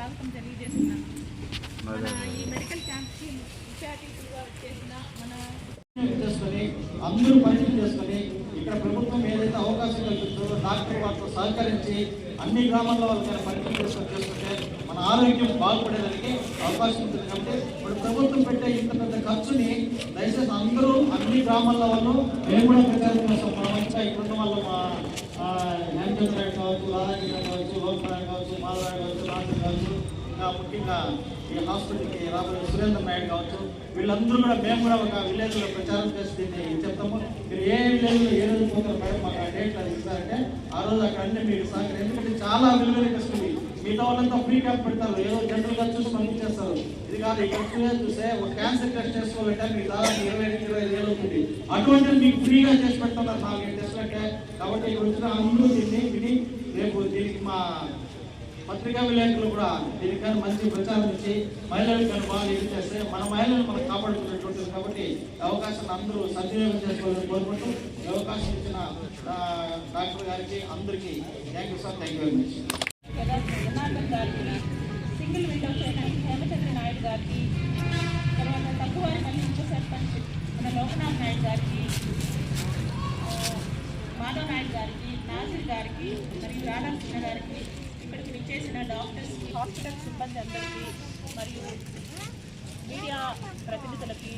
స్వాగతం తెలియజేస్తున్నాను. మన ఈ మెడికల్ క్యాంప్కి ముఖ్య అతిథులుగా వచ్చేసిన మన చేసుకొని అందరూ పరిచయం చేసుకొని ఇక్కడ ప్రభుత్వం ఏదైతే అవకాశం కల్పిస్తుందో డాక్టర్ వారితో సహకరించి అన్ని గ్రామాల్లో వాళ్ళకి పరిచయం చేసుకుంటే మన ఆరోగ్యం బాగుపడేదానికి అవకాశం ఉంటుంది. కాబట్టి ఇప్పుడు ప్రభుత్వం పెట్టే ఇంత పెద్ద ఖర్చుని దయచేసి అందరూ అన్ని గ్రామాల్లో వాళ్ళు మేము కూడా ప్రచారం చేస్తాం. మన మంచిగా ఇప్పుడున్న వాళ్ళు మా హేమచంద్ర నాయుడు కావచ్చు, రాధాకృష్ణ కావచ్చు, లోకనారాయణ కావచ్చు, మాధవరాయణ కావచ్చు, రాజు కావచ్చు, ఇంకా ముఖ్యంగా ఈ హాస్పిటల్కి రాబోయే సురేంద్ర నాయుడు కావచ్చు, వీళ్ళందరూ కూడా మేము కూడా ఒక విలేజ్లో ప్రచారం చేసి దీన్ని చెప్తాము. మీరు ఏ విలేజ్లో ఏ రోజు పోతారు మేడం మాకు డేట్ అది ఇస్తారంటే ఆ రోజు అక్కడ అన్నీ మీకు సహకరి. ఎందుకంటే చాలా విలువైన కష్టం. మిగతా వాళ్ళంతా ఫ్రీ క్యాంప్ పెడతారు, ఏదో జనరల్గా చూసి పంపించేస్తారు. ఇది కాదు, ఇక్కడ చూస్తే ఒక క్యాన్సర్ టెస్ట్ చేసుకోవాలంటే మీకు దాదాపు 20-25 వేలు అవుతుంది. అటువంటిది మీకు ఫ్రీగా చేసి పెడుతున్నారు 4 టెస్టులు అంటే. కాబట్టి ఇక్కడ వచ్చిన అందరూ దీన్ని విని రేపు దీనికి మా పత్రికా విలేకరులు కూడా దీనికన్నా మంచి ప్రచారం ఇచ్చి మహిళలకు కానీ బాగా ఇది చేస్తే మన మహిళలు మనం కాపాడుకునేటువంటిది. కాబట్టి అవకాశాన్ని అందరూ సద్వినియోగం చేసుకోవాలని కోరుకుంటూ అవకాశం ఇచ్చిన డాక్టర్ గారికి అందరికీ thank you sir. Thank you very much. Janardhan గారికి, సింగిల్ విండో చేయడానికి హేమచంద్ర నాయుడు గారికి, తర్వాత తక్కువారి మళ్ళీ ఉప సర్పంచ్ మన లోకనాథ్ నాయుడు గారికి, మాధవ్ నాయుడు గారికి, నాసిర్ గారికి మరియు రాధాకృష్ణ గారికి, ఇక్కడికి విచ్చేసిన డాక్టర్స్కి, హాస్పిటల్ సిబ్బంది అందరికీ మరియు మీడియా ప్రతినిధులకి,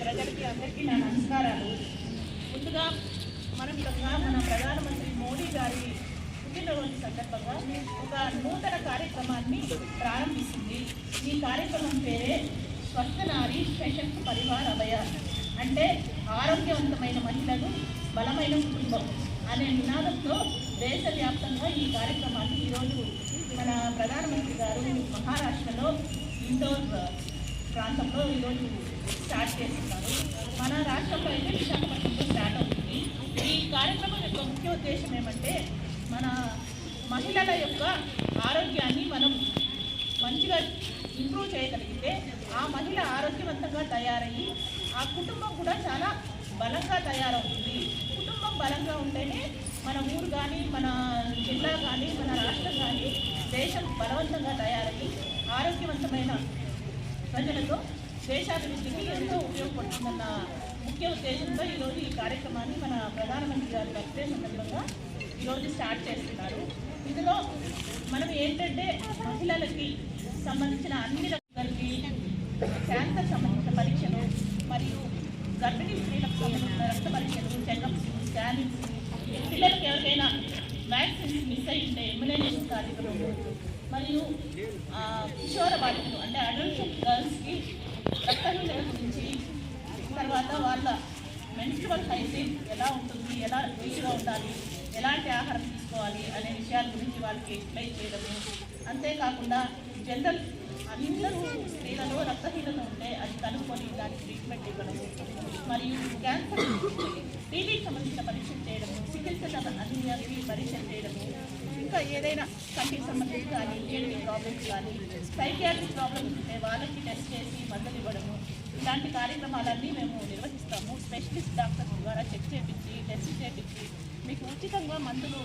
ప్రజలకి అందరికీ నా నమస్కారాలు. ముందుగా మన ప్రధానమంత్రి మోడీ గారి పుట్టినరోజు సందర్భంగా ఒక నూతన కార్యక్రమాన్ని ప్రారంభిస్తుంది. ఈ కార్యక్రమం పేరే స్వస్థ నారీ సశక్త పరివార్ అభయాన్, అంటే ఆరోగ్యవంతమైన మహిళలు బలమైన కుటుంబం అనే నినాదంతో దేశవ్యాప్తంగా ఈ కార్యక్రమాన్ని ఈరోజు మన ప్రధానమంత్రి గారు మహారాష్ట్రలో ఇండోర్ ప్రాంతంలో ఈరోజు స్టార్ట్ చేస్తున్నారు. మన రాష్ట్రంలో అయితే విశాఖపట్నంలో స్టార్ట్ అవుతుంది. ఈ కార్యక్రమం యొక్క ముఖ్య ఉద్దేశం ఏమంటే మన మహిళల యొక్క ఆరోగ్యాన్ని మనం మంచిగా ఇంప్రూవ్ చేయగలిగితే ఆ మహిళ ఆరోగ్యవంతంగా తయారయ్యి ఆ కుటుంబం కూడా చాలా బలంగా తయారవుతుంది. కుటుంబం బలంగా ఉంటేనే మన ఊరు కానీ, మన జిల్లా కానీ, మన రాష్ట్రం కానీ, దేశం బలవంతంగా తయారయ్యి ఆరోగ్యవంతమైన ప్రజలతో దేశాభివృద్ధికి ఎంతో ఉపయోగపడుతుందన్న ముఖ్య ఉద్దేశంతో ఈరోజు ఈ కార్యక్రమాన్ని మన ప్రధానమంత్రి గారి బర్త్డే సందర్భంగా ఈరోజు స్టార్ట్ చేస్తున్నారు. ఇందులో మనం ఏంటంటే మహిళలకి సంబంధించిన అన్ని రకాలకి క్యాన్సర్ సంబంధించిన పరీక్షలు మరియు గర్భిణీ స్త్రీలకు సంబంధించిన రక్త పరీక్షలు, చెకప్స్, స్కానింగ్స్, పిల్లలకి ఎవరికైనా వ్యాక్సిన్స్ మిస్ అయి ఉంటే ఇమ్యునైజేషన్ కార్యక్రమం, మరియు కిషోర బాలికలు అంటే అడల్ట్ గర్ల్స్కి రక్తహీనత గురించి, తర్వాత వాళ్ళ మెన్స్ట్రువల్ హైజీన్ ఎలా ఉంటుంది, ఎలా రీచ్గా ఉండాలి, ఎలాంటి ఆహారం తీసుకోవాలి అనే విషయాల గురించి వాళ్ళకి ఎక్స్ప్లెయిన్ చేయడము. అంతేకాకుండా జనరల్ అందరూ స్త్రీలలో రక్తహీనత ఉంటే అది కనుక్కొని దానికి ట్రీట్మెంట్ ఇవ్వడము, మరియు క్యాన్సర్, టీబీకి సంబంధించిన పరీక్షలు చేయడము, చికిత్స అన్నిటికీ పరీక్షలు చేయడము, ఇంకా ఏదైనా కంటికి సంబంధించి కానీ ఇమ్యూనిటీ ప్రాబ్లమ్స్ కానీ సైకియాట్రిక్ ప్రాబ్లమ్స్ ఉంటే వాళ్ళకి టెస్ట్ చేసి మందులు ఇవ్వడము, ఇలాంటి కార్యక్రమాలన్నీ మేము నిర్వహిస్తాము. స్పెషలిస్ట్ డాక్టర్స్ ద్వారా చెక్ చేయించి టెస్ట్ చేయించి మీకు ఉచితంగా మందులు